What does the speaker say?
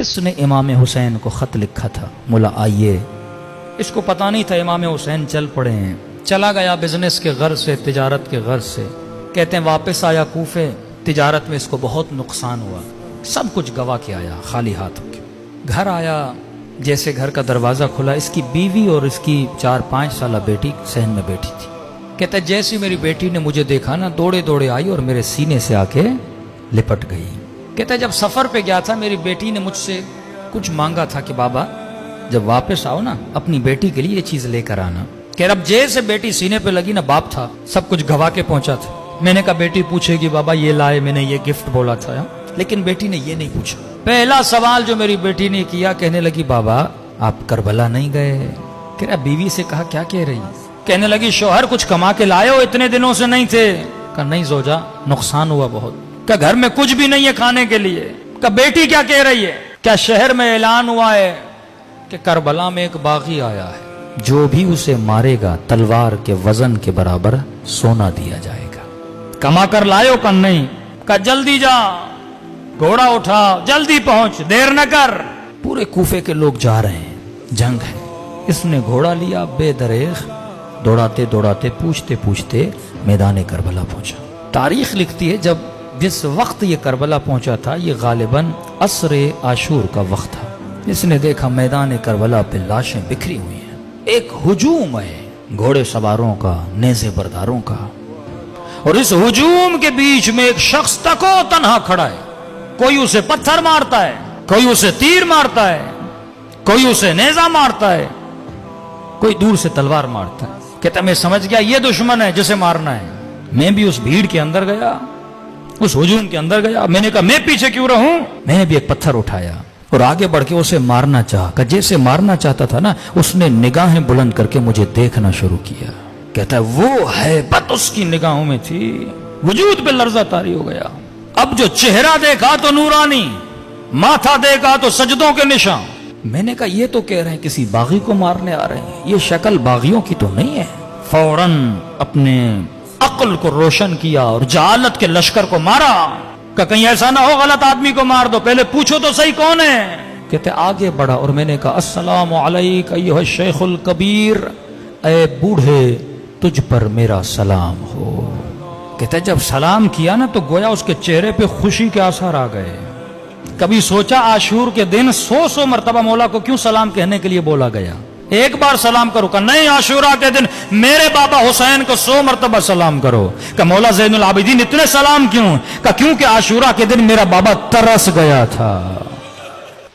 کس نے امام حسین کو خط لکھا تھا؟ مولا آئیے. اس کو پتہ نہیں تھا امام حسین چل پڑے ہیں. چلا گیا بزنس کے غرض سے، تجارت کے غرض سے. کہتے ہیں واپس آیا کوفے، تجارت میں اس کو بہت نقصان ہوا، سب کچھ گوا کے آیا خالی ہاتھ ہو کے. گھر آیا، جیسے گھر کا دروازہ کھلا، اس کی بیوی اور اس کی 4-5 سالہ بیٹی صحن میں بیٹھی تھی. کہتا ہے جیسی میری بیٹی نے مجھے دیکھا نا، دوڑے دوڑے آئی اور میرے سینے سے آ کے لپٹ گئی. کہتا ہے جب سفر پہ گیا تھا میری بیٹی نے مجھ سے کچھ مانگا تھا کہ بابا جب واپس آؤ نا اپنی بیٹی کے لیے یہ چیز لے کر آنا. کہ اب جیسے بیٹی سینے پہ لگی نا، باپ تھا سب کچھ گوا کے پہنچا تھا. میں نے کہا بیٹی پوچھے گی بابا یہ لائے، میں نے یہ گفٹ بولا تھا، لیکن بیٹی نے یہ نہیں پوچھا. پہلا سوال جو میری بیٹی نے کیا، کہنے لگی بابا آپ کربلا نہیں گئے؟ کہ بیوی سے کہا کیا کہہ رہی؟ کہنے لگی شوہر کچھ کما کے لائے ہو، اتنے دنوں سے نہیں تھے. کہا نہیں زوجا نقصان ہوا بہت. کہ گھر میں کچھ بھی نہیں ہے کھانے کے لیے. کہ بیٹی کیا کہہ رہی ہے؟ کیا شہر میں اعلان ہوا ہے کہ کربلا میں ایک باغی آیا ہے، جو بھی اسے مارے گا تلوار کے وزن کے برابر سونا دیا جائے گا. کما کر لائے ہو؟ کہ نہیں. کہ جلدی جا، گھوڑا اٹھا، جلدی پہنچ، دیر نہ کر. پورے کوفے کے لوگ جا رہے ہیں، جنگ ہے. اس نے گھوڑا لیا، بے دریغ دوڑاتے دوڑاتے پوچھتے پوچھتے میدان کربلا پہنچا. تاریخ لکھتی ہے جس وقت یہ کربلا پہنچا تھا یہ غالباً عصر عاشور کا وقت تھا. اس نے دیکھا میدان کربلا پہ لاشیں بکھری ہوئی ہیں. ایک ہجوم ہے گھوڑے سواروں کا، نیزے برداروں کا، اور اس ہجوم کے بیچ میں ایک شخص تکو تنہا کھڑا ہے. کوئی اسے پتھر مارتا ہے، کوئی اسے تیر مارتا ہے، کوئی اسے نیزہ مارتا ہے، کوئی دور سے تلوار مارتا ہے. کہتا میں سمجھ گیا یہ دشمن ہے جسے مارنا ہے. میں بھی اس بھیڑ کے اندر گیا، اس ہجوم کے اندر گیا. میں نے کہا میں پیچھے کیوں رہوں؟ میں نے بھی ایک پتھر اٹھایا اور آگے بڑھ کے اسے مارنا چاہا. کہ جیسے مارنا چاہتا تھا نا، اس نے نگاہیں بلند کر کے مجھے دیکھنا شروع کیا. کہتا ہے وہ ہیبت اس کی نگاہوں میں تھی، وجود پہ لرزہ طاری ہو گیا. اب جو چہرہ دیکھا تو نورانی، ماتھا دیکھا تو سجدوں کے نشان. میں نے کہا یہ تو کہہ رہے ہیں کسی باغی کو مارنے آ رہے ہیں، یہ شکل باغیوں کی تو نہیں ہے. فوراً اپنے عقل کو روشن کیا اور جہالت کے لشکر کو مارا. کہ کہیں ایسا نہ ہو غلط آدمی کو مار دو، پہلے پوچھو تو صحیح کون ہے. کہتے آگے بڑھا اور میں نے کہا السلام علیک ایھا الشیخ الکبیر، اے بوڑھے تجھ پر میرا سلام ہو. کہتے جب سلام کیا نا تو گویا اس کے چہرے پہ خوشی کے آثار آ گئے. کبھی سوچا عاشور کے دن 100 مرتبہ مولا کو کیوں سلام کہنے کے لیے بولا گیا؟ ایک بار سلام کرو. کہ نہیں، عاشورہ کے دن میرے بابا حسین کو 100 مرتبہ سلام کرو. کہ مولا زین العابدین اتنے سلام کیوں؟ کہ کیونکہ عاشورہ کے دن میرا بابا ترس گیا تھا.